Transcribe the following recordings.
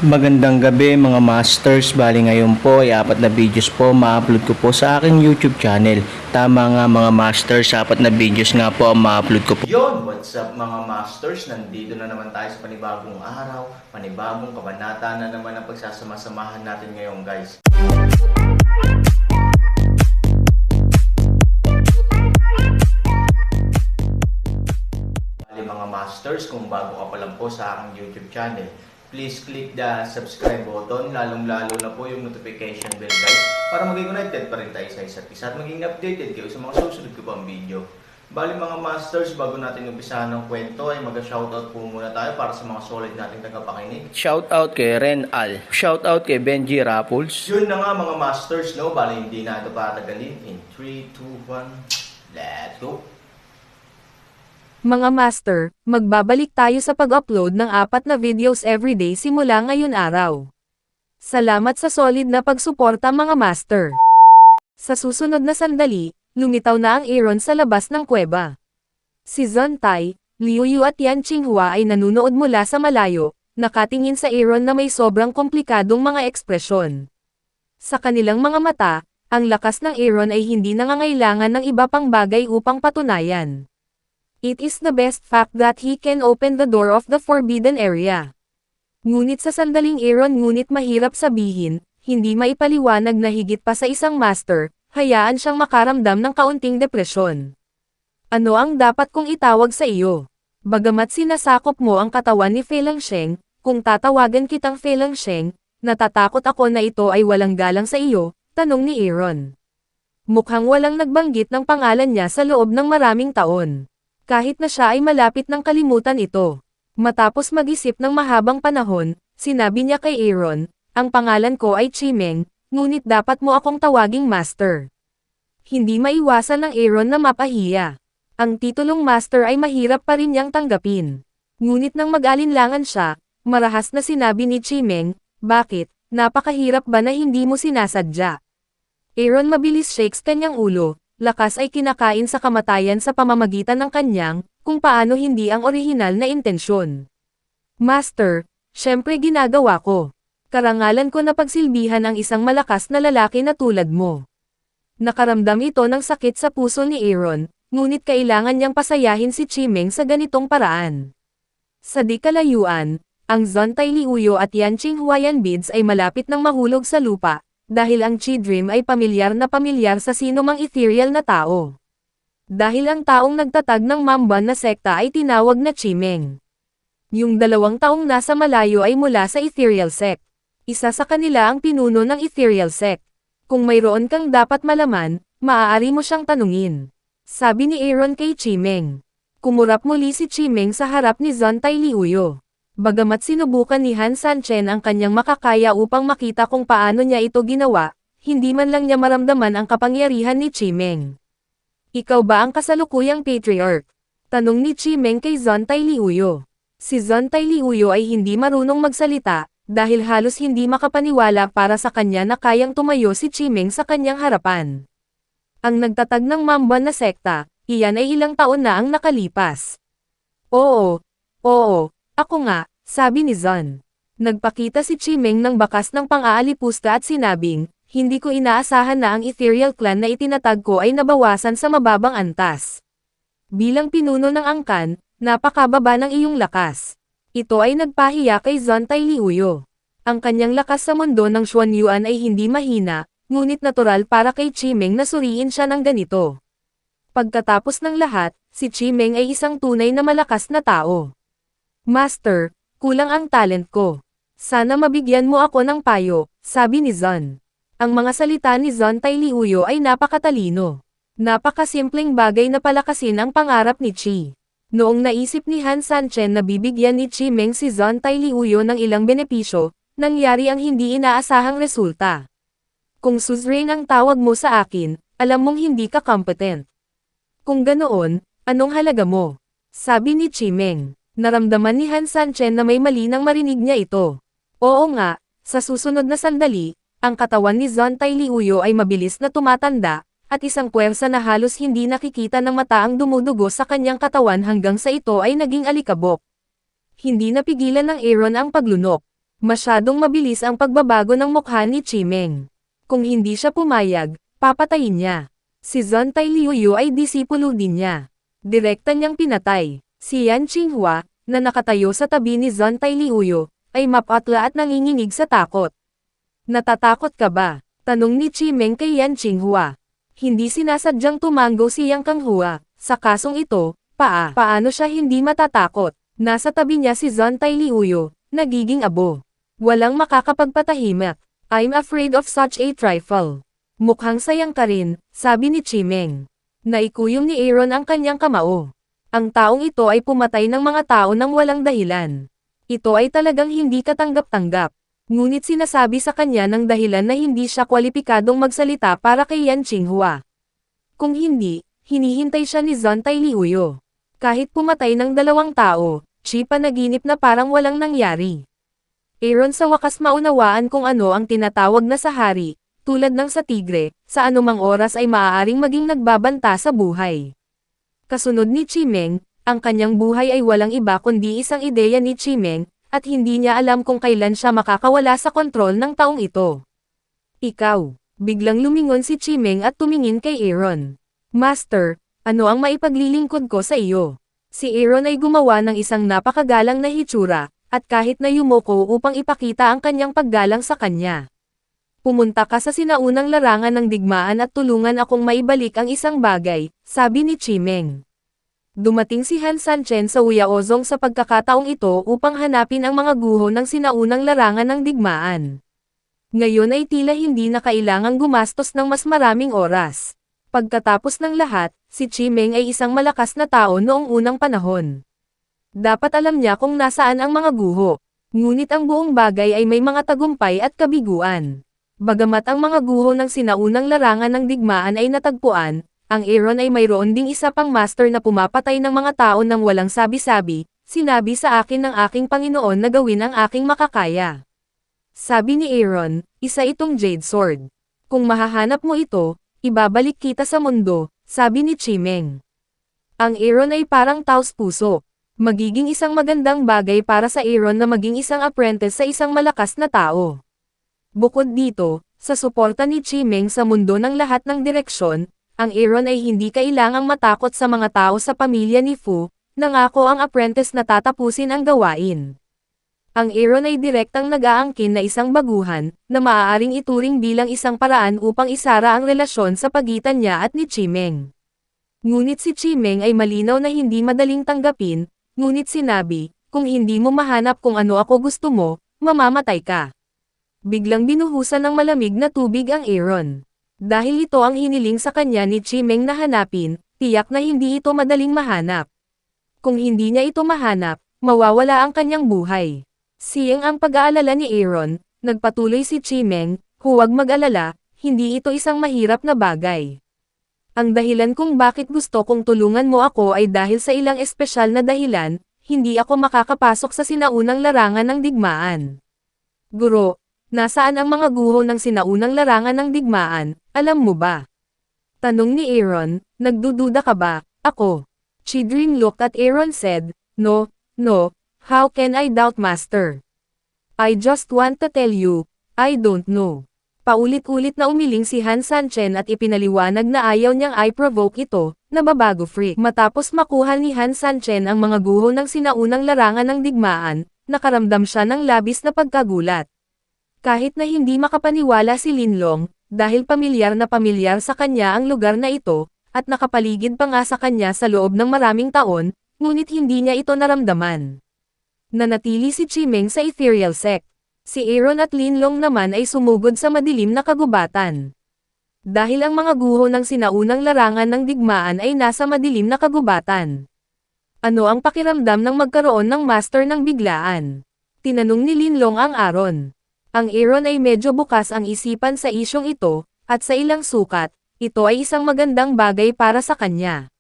Magandang gabi mga masters, bali ngayon po ay 4 na videos po ma-upload ko po sa aking YouTube channel. Tama nga mga masters, 4 na videos nga po ang ma-upload ko po. Yon, what's up mga masters, nandito na naman tayo sa panibagong araw, panibagong kabanata na naman ang pagsasama-samahan natin ngayon guys. Bali mga masters, kung bago ka pa lang po sa aking YouTube channel, please click the subscribe button, lalong-lalo na po yung notification bell guys, para maging connected pa rin tayo sa isa't isa at maging updated kayo sa mga susunod ko pang video. Bali mga masters, bago natin umpisahan ng kwento ay mag-shoutout po muna tayo para sa mga solid nating tagapakinig. Shoutout kay Ren Al, shoutout kay Benji Rapuls. Yun na nga mga masters, no? Bali hindi na ito patagalin. In 3, 2, 1, let's go! Mga master, magbabalik tayo sa pag-upload ng 4 na videos everyday simula ngayon araw. Salamat sa solid na pagsuporta mga master. Sa susunod na sandali, lumitaw na ang Aaron sa labas ng kuweba. Si Zontay, Liuyu at Yan Qinghua ay nanunood mula sa malayo, nakatingin sa Aaron na may sobrang komplikadong mga ekspresyon. Sa kanilang mga mata, ang lakas ng Aaron ay hindi nangangailangan ng iba pang bagay upang patunayan. It is the best fact that he can open the door of the forbidden area. Ngunit sa sandaling Aaron ngunit mahirap sabihin, hindi maipaliwanag na higit pa sa isang master, hayaan siyang makaramdam ng kaunting depresyon. Ano ang dapat kong itawag sa iyo? Bagamat sinasakop mo ang katawan ni Fei Sheng, kung tatawagan kitang Fei Sheng, natatakot ako na ito ay walang galang sa iyo, tanong ni Aaron. Mukhang walang nagbanggit ng pangalan niya sa loob ng maraming taon. Kahit na siya ay malapit ng kalimutan ito. Matapos mag-isip ng mahabang panahon, sinabi niya kay Aaron, ang pangalan ko ay Chimeng, ngunit dapat mo akong tawaging master. Hindi maiwasan ng Aaron na mapahiya. Ang titulong master ay mahirap pa rin niyang tanggapin. Ngunit nang mag-alinlangan siya, marahas na sinabi ni Chimeng, bakit, napakahirap ba na hindi mo sinasadya? Aaron mabilis shakes kanyang ulo. Lakas ay kinakain sa kamatayan sa pamamagitan ng kanyang, kung paano hindi ang orihinal na intensyon. Master, syempre ginagawa ko. Karangalan ko na pagsilbihan ang isang malakas na lalaki na tulad mo. Nakaramdam ito ng sakit sa puso ni Aaron, ngunit kailangan niyang pasayahin si Chimeng sa ganitong paraan. Sa di kalayuan, ang Zontay Liuyu at Yan Qinghua Bids ay malapit ng mahulog sa lupa, dahil ang Chi Dream ay pamilyar sa sino mang ethereal na tao. Dahil ang taong nagtatag ng Mamban na sekta ay tinawag na Chimeng. Yung 2 taong nasa malayo ay mula sa ethereal sect. Isa sa kanila ang pinuno ng ethereal sect. Kung mayroon kang dapat malaman, maaari mo siyang tanungin. Sabi ni Aaron kay Chimeng. Kumurap muli si Chimeng sa harap ni Zontay Liuyu. Bagamat sinubukan ni Han Sanchen ang kanyang makakaya upang makita kung paano niya ito ginawa, hindi man lang niya maramdaman ang kapangyarihan ni Chimeng. Ikaw ba ang kasalukuyang patriarch? Tanong ni Chimeng kay Zontay Liuyu. Si Zontay Liuyu ay hindi marunong magsalita, dahil halos hindi makapaniwala para sa kanya na kayang tumayo si Chimeng sa kanyang harapan. Ang nagtatag ng Mamban na sekta, iyan ay ilang taon na ang nakalipas. Oo, ako nga, sabi ni Zon. Nagpakita si Chimeng ng bakas ng pang-aalipusta at sinabing, hindi ko inaasahan na ang ethereal clan na itinatag ko ay nabawasan sa mababang antas. Bilang pinuno ng angkan, napakababa ng iyong lakas. Ito ay nagpahiya kay Zontay Liuyu. Ang kanyang lakas sa mundo ng Xuanyuan ay hindi mahina, ngunit natural para kay Chimeng na suriin siya ng ganito. Pagkatapos ng lahat, si Chimeng ay isang tunay na malakas na tao. Master, kulang ang talent ko. Sana mabigyan mo ako ng payo, sabi ni Zon. Ang mga salita ni Zontay Liuyu ay napakatalino. Napakasimpleng bagay na palakasin ang pangarap ni Chi. Noong naisip ni Han Sanchen na bibigyan ni Chimeng si Zontay Liuyu ng ilang benepisyo, nangyari ang hindi inaasahang resulta. Kung Suzerain ang tawag mo sa akin, alam mong hindi ka competent. Kung ganoon, anong halaga mo? Sabi ni Chimeng. Naramdaman ni Han Sanchen na may mali nang marinig niya ito. Oo nga, sa susunod na sandali, ang katawan ni Zontay Liuyu ay mabilis na tumatanda, at isang puwersa na halos hindi nakikita ng mata ang dumudugo sa kanyang katawan hanggang sa ito ay naging alikabok. Hindi napigilan ng Aaron ang paglunok. Masyadong mabilis ang pagbabago ng mukha ni Chimeng. Kung hindi siya pumayag, papatayin niya. Si Zontai Liuyu ay disipulo din niya. Direkta niyang pinatay. Si Yan Qinghua, na nakatayo sa tabi ni Zontai Liuyu, ay mapatla at nanginginig sa takot. Natatakot ka ba? Tanong ni Chimeng kay Yan Qinghua. Hindi sinasadyang tumango si Yang Kanghua. Sa kasong ito, paano siya hindi matatakot? Nasa tabi niya si Zontai Liuyu, nagiging abo. Walang makakapagpatahimik. I'm afraid of such a trifle. Mukhang sayang ka rin, sabi ni Chimeng. Naikuyom ni Aaron ang kanyang kamao. Ang taong ito ay pumatay ng mga tao nang walang dahilan. Ito ay talagang hindi katanggap-tanggap. Ngunit sinasabi sa kanya ng dahilan na hindi siya kwalipikadong magsalita para kay Yan Qinghua. Kung hindi, hinihintay siya ni Zontai Liuyu. Kahit pumatay ng 2 tao, Chi panaginip na parang walang nangyari. Aaron sa wakas maunawaan kung ano ang tinatawag na sa hari, tulad ng sa tigre, sa anumang oras ay maaaring maging nagbabanta sa buhay. Kasunod ni Chimeng, ang kanyang buhay ay walang iba kundi isang ideya ni Chimeng, at hindi niya alam kung kailan siya makakawala sa kontrol ng taong ito. Ikaw, biglang lumingon si Chimeng at tumingin kay Aaron. Master, ano ang maipaglilingkod ko sa iyo? Si Aaron ay gumawa ng isang napakagalang na hitsura, at kahit na yumoko upang ipakita ang kanyang paggalang sa kanya. Pumunta ka sa sinaunang larangan ng digmaan at tulungan akong maibalik ang isang bagay, sabi ni Chimeng. Dumating si Han Sanchen sa Uyaozong sa pagkakataong ito upang hanapin ang mga guho ng sinaunang larangan ng digmaan. Ngayon ay tila hindi na kailangang gumastos ng mas maraming oras. Pagkatapos ng lahat, si Chimeng ay isang malakas na tao noong unang panahon. Dapat alam niya kung nasaan ang mga guho. Ngunit ang buong bagay ay may mga tagumpay at kabiguan. Bagamat ang mga guho ng sinaunang larangan ng digmaan ay natagpuan, ang Aaron ay mayroon ding isa pang master na pumapatay ng mga tao nang walang sabi-sabi, sinabi sa akin ng aking Panginoon na gawin ang aking makakaya. Sabi ni Aaron, isa itong Jade Sword. Kung mahahanap mo ito, ibabalik kita sa mundo, sabi ni Chimeng. Ang Aaron ay parang taos puso. Magiging isang magandang bagay para sa Aaron na maging isang apprentice sa isang malakas na tao. Bukod dito, sa suporta ni Chimeng sa mundo ng lahat ng direksyon, ang Aaron ay hindi kailangang matakot sa mga tao sa pamilya ni Fu, nangako ang apprentice na tatapusin ang gawain. Ang Aaron ay direktang nag-aangkin na isang baguhan, na maaaring ituring bilang isang paraan upang isara ang relasyon sa pagitan niya at ni Chimeng. Ngunit si Chimeng ay malinaw na hindi madaling tanggapin, ngunit sinabi, kung hindi mo mahanap kung ano ako gusto mo, mamamatay ka. Biglang binuhusan ng malamig na tubig ang Aaron. Dahil ito ang hiniling sa kanya ni Chimeng na hanapin, tiyak na hindi ito madaling mahanap. Kung hindi niya ito mahanap, mawawala ang kanyang buhay. Siyang ang pag-aalala ni Aaron, nagpatuloy si Chimeng, huwag mag-alala, hindi ito isang mahirap na bagay. Ang dahilan kung bakit gusto kong tulungan mo ako ay dahil sa ilang espesyal na dahilan, hindi ako makakapasok sa sinaunang larangan ng digmaan. Guro, nasaan ang mga guho ng sinaunang larangan ng digmaan, alam mo ba? Tanong ni Aaron, nagdududa ka ba, ako? Chidring looked at Aaron said, no, how can I doubt master? I just want to tell you, I don't know. Paulit-ulit na umiling si Han Sanchen at ipinaliwanag na ayaw niyang i-provoke ito, nababago freak. Matapos makuha ni Han Sanchen ang mga guho ng sinaunang larangan ng digmaan, nakaramdam siya ng labis na pagkagulat. Kahit na hindi makapaniwala si Linlong, dahil pamilyar na pamilyar sa kanya ang lugar na ito, at nakapaligid pa nga sa kanya sa loob ng maraming taon, ngunit hindi niya ito naramdaman. Nanatili si Chimeng sa ethereal sect. Si Aaron at Linlong naman ay sumugod sa madilim na kagubatan. Dahil ang mga guho ng sinaunang larangan ng digmaan ay nasa madilim na kagubatan. Ano ang pakiramdam ng magkaroon ng master ng biglaan? Tinanong ni Linlong ang Aaron. Ang Aaron ay medyo bukas ang isipan sa isyong ito, at sa ilang sukat, ito ay isang magandang bagay para sa kanya.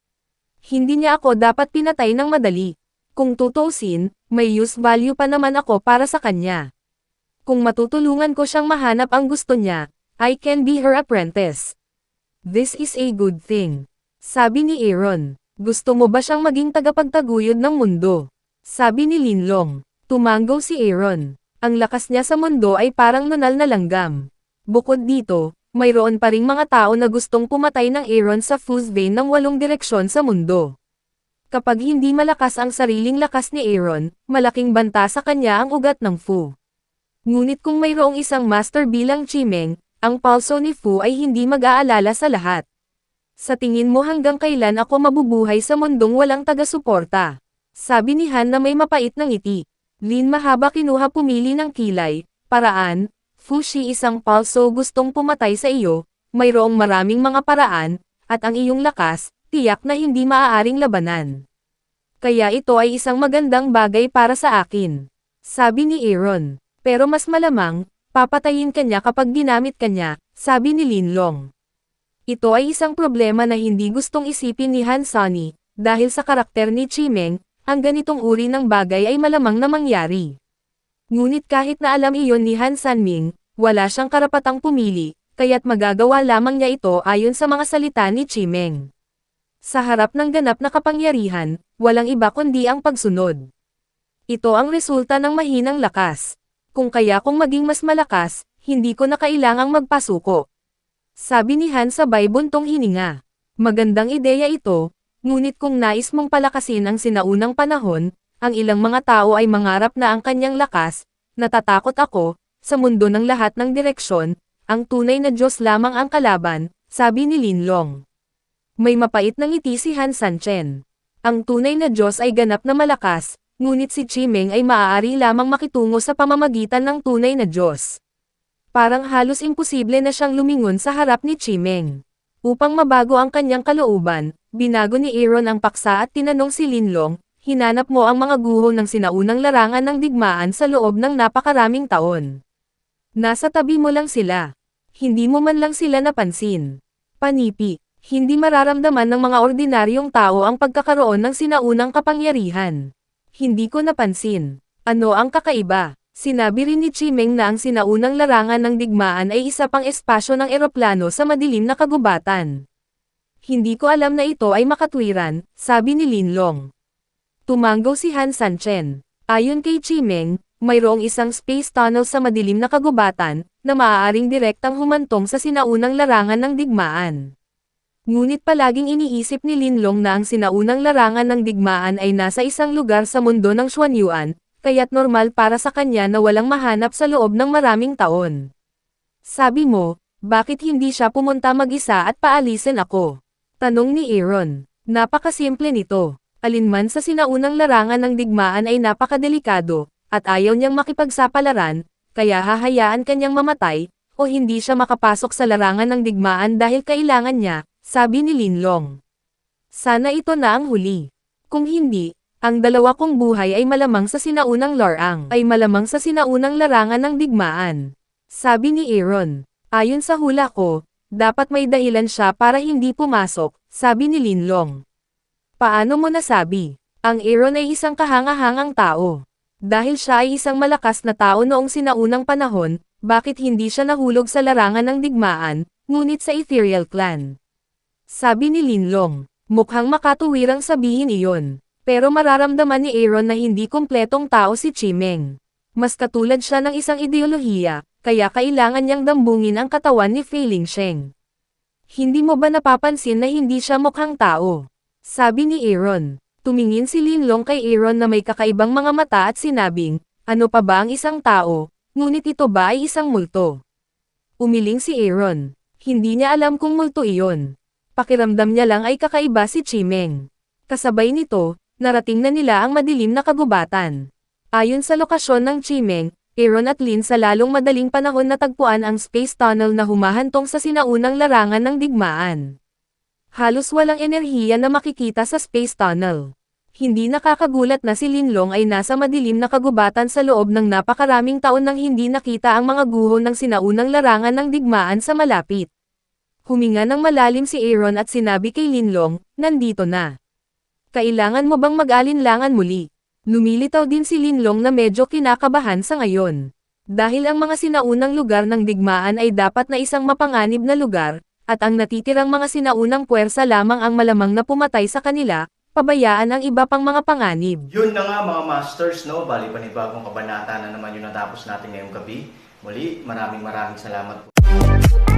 Hindi niya ako dapat pinatay ng madali. Kung tutuusin, may use value pa naman ako para sa kanya. Kung matutulungan ko siyang mahanap ang gusto niya, I can be her apprentice. This is a good thing. Sabi ni Aaron, gusto mo ba siyang maging tagapagtaguyod ng mundo? Sabi ni Linlong. Tumango si Aaron. Ang lakas niya sa mundo ay parang nunal na langgam. Bukod dito, mayroon pa ring mga tao na gustong pumatay ng Aaron sa Fu's vein ng 8 direksyon sa mundo. Kapag hindi malakas ang sariling lakas ni Aaron, malaking banta sa kanya ang ugat ng Fu. Ngunit kung mayroong isang master bilang Chimeng, ang pulso ni Fu ay hindi mag-aalala sa lahat. Sa tingin mo hanggang kailan ako mabubuhay sa mundong walang taga-suporta? Sabi ni Han na may mapait na ngiti. Lin mahaba kinuha pumili ng kilay, paraan, Fushi isang pulso gustong pumatay sa iyo, mayroong maraming mga paraan, at ang iyong lakas, tiyak na hindi maaaring labanan. Kaya ito ay isang magandang bagay para sa akin. Sabi ni Aaron. Pero mas malamang, papatayin ka niya kapag ginamit ka niya, sabi ni Linlong. Ito ay isang problema na hindi gustong isipin ni Han Sunny, dahil sa karakter ni Chimeng, ang ganitong uri ng bagay ay malamang na mangyari. Ngunit kahit na alam iyon ni Han Sanming, wala siyang karapatang pumili, kaya't magagawa lamang niya ito ayon sa mga salita ni Chimeng. Sa harap ng ganap na kapangyarihan, walang iba kundi ang pagsunod. Ito ang resulta ng mahinang lakas. Kung maging mas malakas, hindi ko na kailangang magpasuko. Sabi ni Han sabay buntong hininga. Magandang ideya ito, ngunit kung nais mong palakasin ang sinaunang panahon, ang ilang mga tao ay mangarap na ang kanyang lakas, natatakot ako, sa mundo ng lahat ng direksyon, ang tunay na Diyos lamang ang kalaban, sabi ni Linlong. May mapait na ngiti si Han Sanchen. Ang tunay na Diyos ay ganap na malakas, ngunit si Chimeng ay maaari lamang makitungo sa pamamagitan ng tunay na Diyos. Parang halos imposible na siyang lumingon sa harap ni Chimeng. Upang mabago ang kanyang kalooban, binago ni Aaron ang paksa at tinanong si Linlong, hinanap mo ang mga guho ng sinaunang larangan ng digmaan sa loob ng napakaraming taon. Nasa tabi mo lang sila. Hindi mo man lang sila napansin. Panipi, hindi mararamdaman ng mga ordinaryong tao ang pagkakaroon ng sinaunang kapangyarihan. Hindi ko napansin. Ano ang kakaiba? Sinabi rin ni Chimeng na ang sinaunang larangan ng digmaan ay isa pang espasyo ng eroplano sa madilim na kagubatan. Hindi ko alam na ito ay makatwiran, sabi ni Linlong. Tumanggaw si Han Sanchen. Ayon kay Chimeng, mayroong isang space tunnel sa madilim na kagubatan, na maaaring direktang humantong sa sinaunang larangan ng digmaan. Ngunit palaging iniisip ni Linlong na ang sinaunang larangan ng digmaan ay nasa isang lugar sa mundo ng Xuanyuan, kaya't normal para sa kanya na walang mahanap sa loob ng maraming taon. Sabi mo, bakit hindi siya pumunta mag-isa at paalisin ako? Tanong ni Aaron. Napakasimple nito. Alinman sa sinaunang larangan ng digmaan ay napakadelikado, at ayaw niyang makipagsapalaran, kaya hahayaan kanyang mamatay, o hindi siya makapasok sa larangan ng digmaan dahil kailangan niya, sabi ni Linlong. Sana ito na ang huli. Kung hindi, ang dalawa kong buhay ay malamang sa sinaunang larangan ng digmaan. Sabi ni Aaron. Ayon sa hula ko, dapat may dahilan siya para hindi pumasok, sabi ni Linlong. Paano mo nasabi? Ang Aaron ay isang kahanga-hangang tao. Dahil siya ay isang malakas na tao noong sinaunang panahon, bakit hindi siya nahulog sa larangan ng digmaan, ngunit sa Ethereal Clan? Sabi ni Linlong. Mukhang makatuwirang sabihin iyon. Pero mararamdaman ni Aaron na hindi kumpletong tao si Chimeng. Mas katulad siya ng isang ideolohiya, kaya kailangan niyang dambungin ang katawan ni Fei Lingsheng. Hindi mo ba napapansin na hindi siya mukhang tao? Sabi ni Aaron. Tumingin si Linlong kay Aaron na may kakaibang mga mata at sinabing, ano pa ba ang isang tao, ngunit ito ba ay isang multo? Umiling si Aaron. Hindi niya alam kung multo iyon. Pakiramdam niya lang ay kakaiba si Chimeng. Kasabay nito, narating na nila ang madilim na kagubatan. Ayon sa lokasyon ng Chimeng, Aaron at Lin sa lalong madaling panahon natagpuan ang space tunnel na humahantong sa sinaunang larangan ng digmaan. Halos walang enerhiya na makikita sa space tunnel. Hindi nakakagulat na si Linlong ay nasa madilim na kagubatan sa loob ng napakaraming taon nang hindi nakita ang mga guho ng sinaunang larangan ng digmaan sa malapit. Huminga ng malalim si Aaron at sinabi kay Linlong, nandito na. Kailangan mo bang mag-alinlangan muli? Lumilitaw din si Linlong na medyo kinakabahan sa ngayon. Dahil ang mga sinaunang lugar ng digmaan ay dapat na isang mapanganib na lugar, at ang natitirang mga sinaunang puwersa lamang ang malamang na pumatay sa kanila, pabayaan ang iba pang mga panganib. Yun na nga mga masters, no? Bali panibagong kabanata na naman yung natapos natin ngayong gabi. Muli, maraming salamat po.